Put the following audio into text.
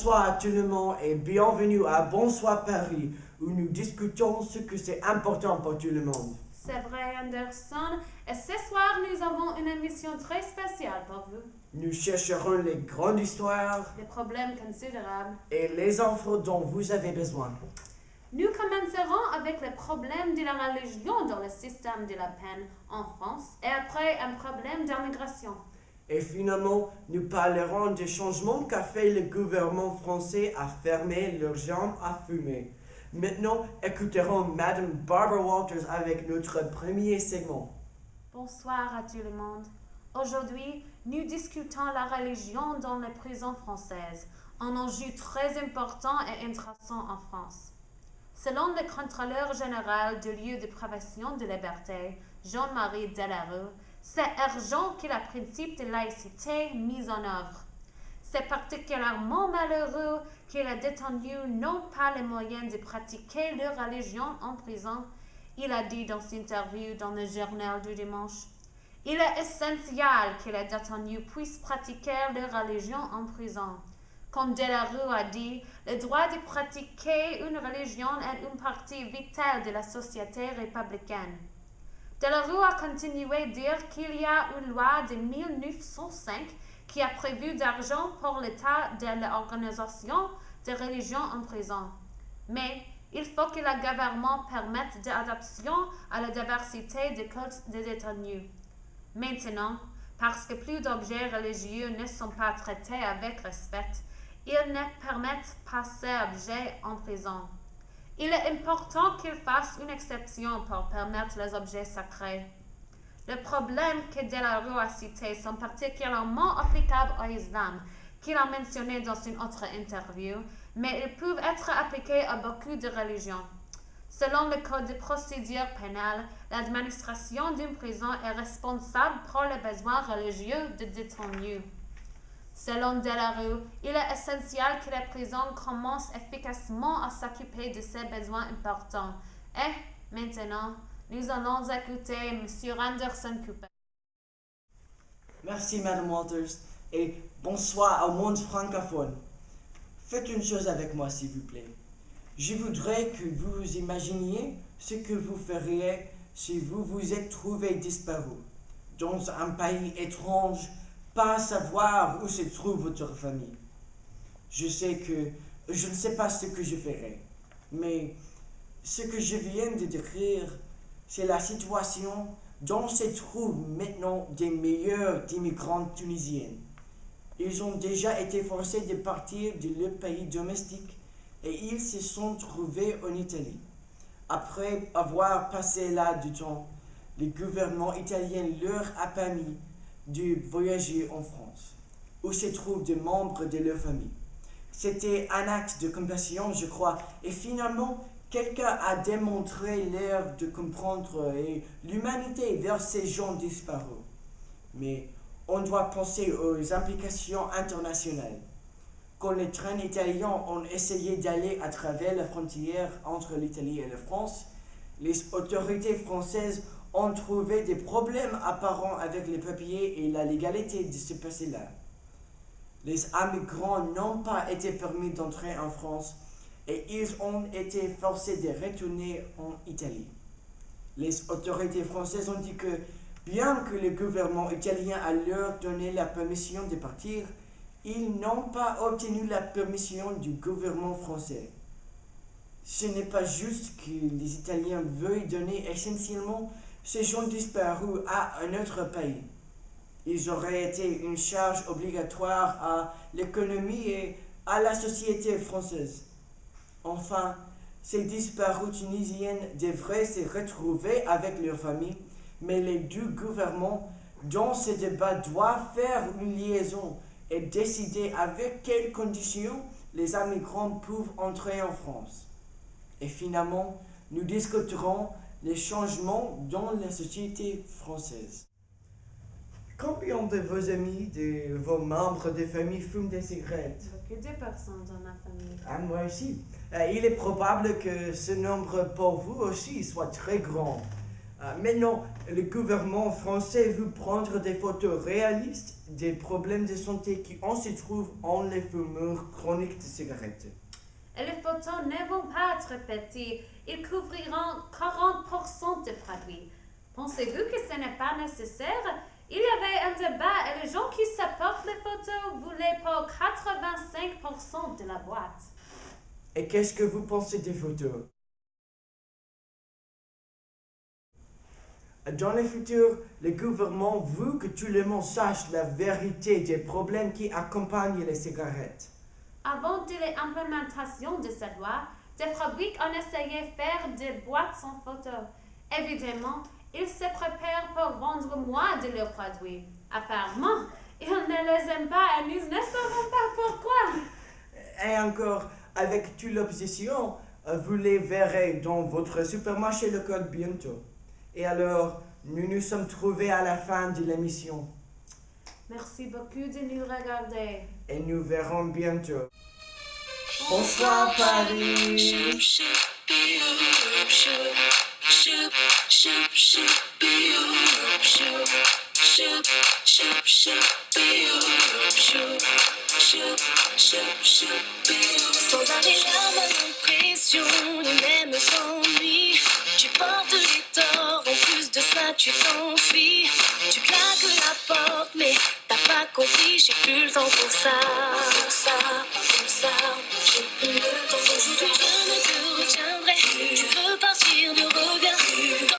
Bonsoir à tout le monde et bienvenue à Bonsoir Paris, où nous discutons ce que c'est important pour tout le monde. C'est vrai, Anderson. Et ce soir, nous avons une émission très spéciale pour vous. Nous chercherons les grandes histoires Des problèmes considérables. et les infos dont vous avez besoin. Nous commencerons avec les problèmes de la religion dans le système de la peine en France et après un problème d'immigration. Et finalement, nous parlerons des changements qu'a fait le gouvernement français à fermer leurs jambes à fumer. Maintenant, écouterons Madame Barbara Walters avec notre premier segment. Bonsoir à tout le monde. Aujourd'hui, nous discutons la religion dans les prisons françaises, un enjeu très important et intéressant en France. Selon le contrôleur général du lieu de privation de liberté, Jean-Marie Delarue, c'est urgent que le principe de laïcité mis en œuvre. C'est particulièrement malheureux que les détenus n'ont pas les moyens de pratiquer leur religion en prison, il a dit dans une interview dans le journal du dimanche. Il est essentiel que les détenus puissent pratiquer leur religion en prison. Comme Delarue a dit, le droit de pratiquer une religion est une partie vitale de la société républicaine. Delarue a continué à dire qu'il y a une loi de 1905 qui a prévu d'argent pour l'État de l'organisation de religion en prison. Mais il faut que le gouvernement permette l'adaptation à la diversité des cultes des détenus. Maintenant, parce que plus d'objets religieux ne sont pas traités avec respect, ils ne permettent pas ces objets en prison. Il est important qu'il fasse une exception pour permettre les objets sacrés. Les problèmes que Delarue a cités sont particulièrement applicables au islam, qu'il a mentionné dans une autre interview, mais ils peuvent être appliqués à beaucoup de religions. Selon le Code de procédure pénale, l'administration d'une prison est responsable pour les besoins religieux des détenus. Selon Delarue, il est essentiel que les prisons commencent efficacement à s'occuper de ces besoins importants. Et maintenant, nous allons écouter M. Anderson Cooper. Merci Madame Walters et bonsoir au monde francophone. Faites une chose avec moi s'il vous plaît. Je voudrais que vous imaginiez ce que vous feriez si vous vous êtes trouvé disparu dans un pays étrange, pas savoir où se trouve votre famille. Je ne sais pas ce que je ferais, mais ce que je viens de décrire, c'est la situation dont se trouvent maintenant des milliers d'immigrants tunisiens. Ils ont déjà été forcés de partir de leur pays domestique et ils se sont trouvés en Italie. Après avoir passé là du temps, le gouvernement italien leur a permis de voyager en France, où se trouvent des membres de leur famille. C'était un acte de compassion, je crois, et finalement, quelqu'un a démontré l'air de comprendre l'humanité vers ces gens disparus. Mais on doit penser aux implications internationales. Quand les trains italiens ont essayé d'aller à travers la frontière entre l'Italie et la France, les autorités françaises ont trouvé des problèmes apparents avec les papiers et la légalité de ce passé-là. Les immigrants n'ont pas été permis d'entrer en France et ils ont été forcés de retourner en Italie. Les autorités françaises ont dit que, bien que le gouvernement italien a leur donné la permission de partir, ils n'ont pas obtenu la permission du gouvernement français. Ce n'est pas juste que les Italiens veuillent donner essentiellement ces gens disparus à un autre pays. Ils auraient été une charge obligatoire à l'économie et à la société française. Enfin, ces disparus tunisiennes devraient se retrouver avec leurs familles, mais les deux gouvernements dans ce débat doivent faire une liaison et décider avec quelles conditions les immigrants peuvent entrer en France. Et finalement, nous discuterons les changements dans la société française. Combien de vos amis, de vos membres de famille fument des cigarettes? Que 2 personnes dans ma famille. Ah, moi aussi. Il est probable que ce nombre pour vous aussi soit très grand. Maintenant, le gouvernement français veut prendre des photos réalistes des problèmes de santé qui se trouvent en les fumeurs chroniques de cigarettes. Et les photos ne vont pas être petites, ils couvriront 40% des produits. Pensez-vous que ce n'est pas nécessaire? Il y avait un débat et les gens qui supportent les photos voulaient pour 85% de la boîte. Et qu'est-ce que vous pensez des photos? Dans le futur, le gouvernement veut que tout le monde sache la vérité des problèmes qui accompagnent les cigarettes. Avant de l'implémentation de cette loi, des fabriques ont essayé de faire des boîtes sans photo. Évidemment, ils se préparent pour vendre moins de leurs produits. Apparemment, ils ne les aiment pas et nous ne savons pas pourquoi. Et encore, avec toute l'opposition, vous les verrez dans votre supermarché local bientôt. Et alors, nous nous sommes trouvés à la fin de l'émission. Merci beaucoup de nous regarder. Et nous verrons bientôt. Bonsoir Paris. Sans arrêt, la même impression, les mêmes ennuis. Tu portes les torts, en plus de ça tu t'enfuis. Tu claques la porte, mais t'as pas compris, j'ai plus le temps pour ça.